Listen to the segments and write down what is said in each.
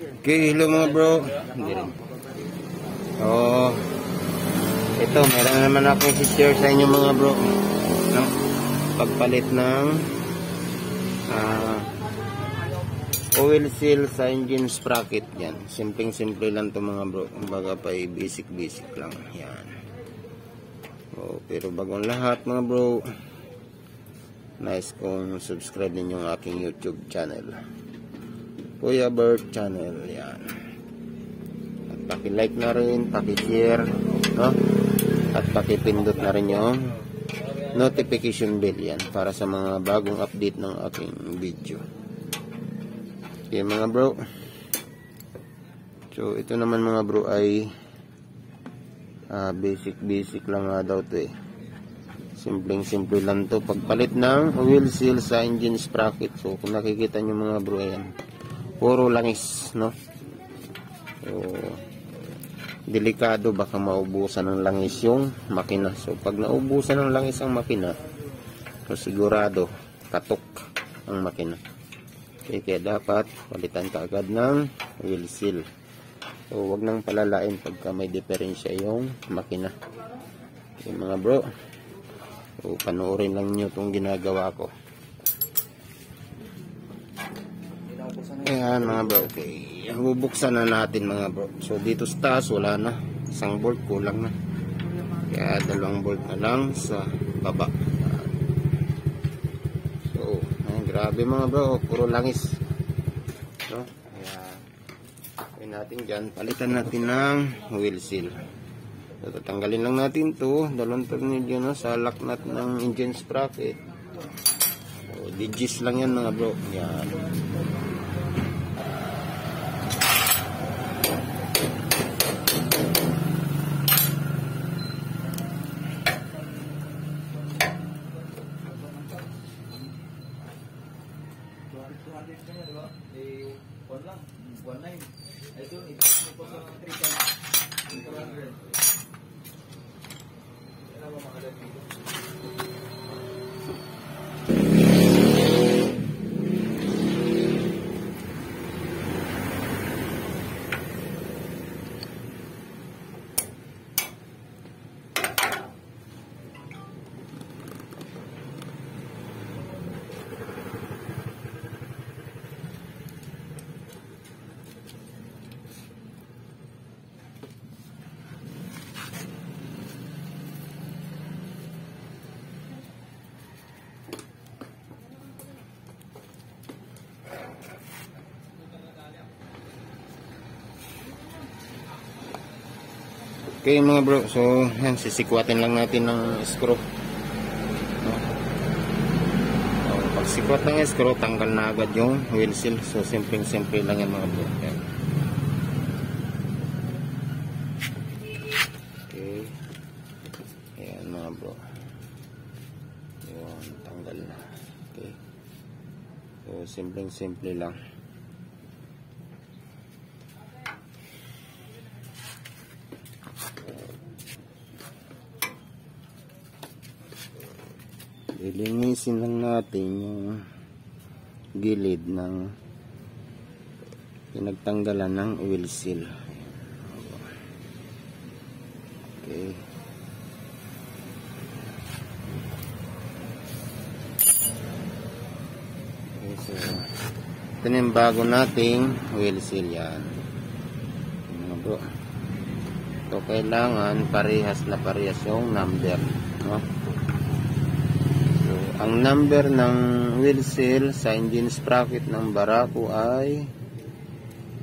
Okay, hello mga bro. Oh, ito, meron na naman akong i-share sa inyo mga bro. No? Pagpalit ng oil seal sa engine sprocket. Yan. Simpleng-simple lang to mga bro. Kumbaga pa basic lang. Yan. Oh, pero bagong lahat mga bro, nice kung subscribe ninyo ang aking YouTube channel. Kuya Bert channel. Yan. At paki-like na rin, paki-share, no? At paki-pindot na rin yung notification bell yan para sa mga bagong update ng aking video. Okay mga bro. So ito naman mga bro ay basic lang nga daw to eh. Simple lang to. Pagpalit ng oil seal sa engine sprocket. So kung nakikita nyo mga bro, ayan, puro langis, no? So delikado, baka maubusan ng langis yung makina. So pag naubusan ng langis ang makina, so sigurado katok ang makina. Okay, kaya dapat palitan ka agad ng oil seal. So wag nang palalain pagka may diferensya yung makina. Okay mga bro, so panoorin lang nyo itong ginagawa ko. Ayan mga bro, okay, bubuksan na natin mga bro. So dito sa taas wala na, isang bolt kulang na, kaya dalawang bolt na lang sa baba. So ayan, grabe mga bro, puro langis, no? Kaya gawin natin dyan, palitan natin ng oil seal. So tatanggalin lang natin to, dalawang tornilyo, no, sa lock nut ng engine sprocket. So digits lang yan mga bro. Yan. Okay mga bro, so yan, sisikwatin lang natin ng screw, no? So, pag sikwat ng screw, tanggal na agad yung oil seal. So simple lang yan mga bro. Yan. Okay, ayan mga bro, yun, tanggal na. Okay, so simple lang. Ilinisin lang natin yung gilid ng pinagtanggalan ng oil seal. Okay. Okay, so ito na yung bago nating oil seal. Yan mga bro. So kailangan parehas yung number, no? Ang number ng oil seal sa engine sprocket ng Barako ay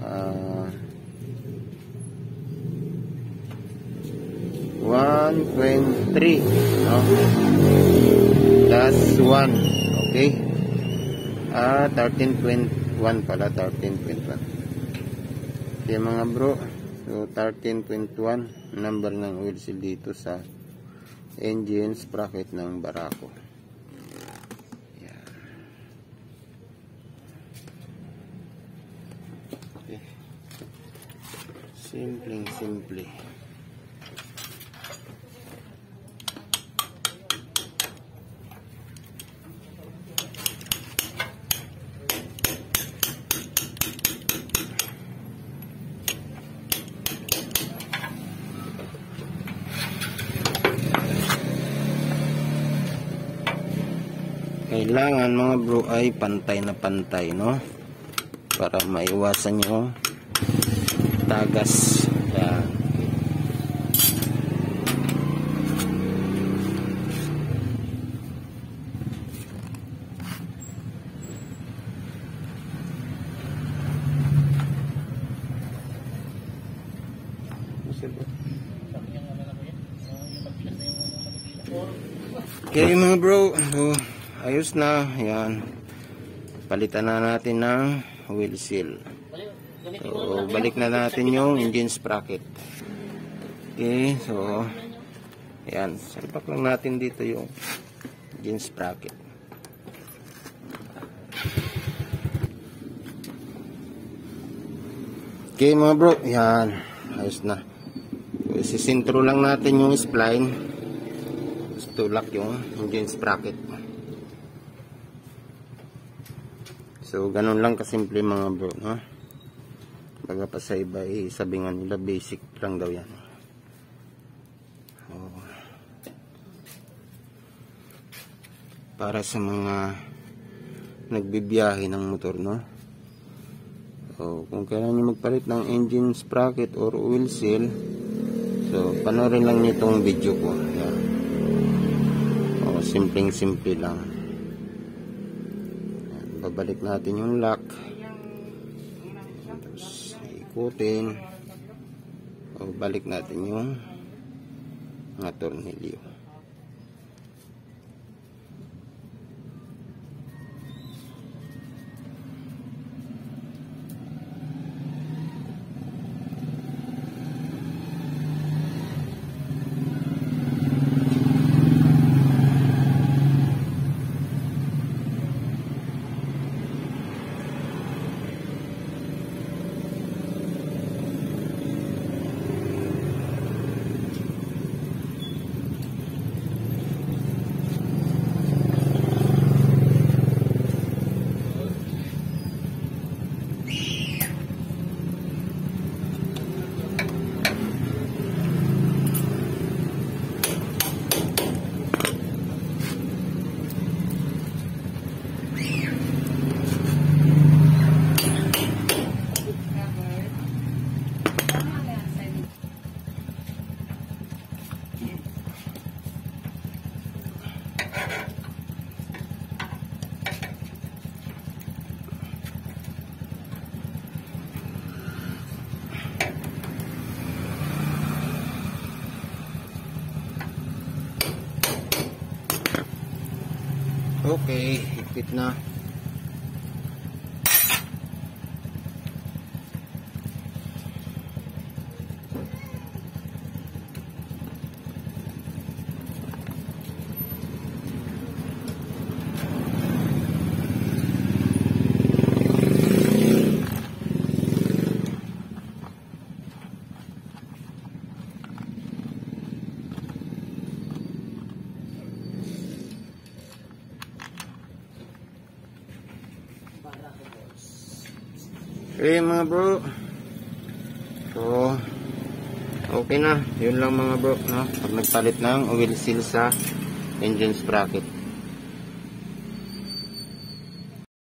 123, no? That's 1. Okay, 13.1 pala, 13.1. Okay mga bro, so 13.1 number ng oil seal dito sa engine sprocket ng Barako. Simple. kailangan mga bro ay pantay na pantay, no? Para maiwasan yung tagas. Yan. Okay mga bro, so, ayos na. Yan, palitan na natin ng wheel seal. So balik na natin yung engine sprocket. Okay, so yan, salpak lang natin dito yung engine sprocket. Okay mga bro, yan, ayos na. So, isisintro lang natin yung spline, tulak yung engine sprocket. So ganun lang kasimple mga bro, no? Baga pa sa iba sabingan nila basic lang daw yan. Oh. Para sa mga nagbibiyahe ng motor, no? So kung kailangan nyo magpalit ng engine sprocket or oil seal, so panoorin lang nyo itong video ko. Yan. Simpleng-simple lang. Babalik natin yung lock. Tapos ikutin. Balik natin yung mga tornilyo. Okay, higpit na. Okay mga bro, so okay na, yun lang mga bro, no? Pag nagpalit ng oil seal sa engine sprocket.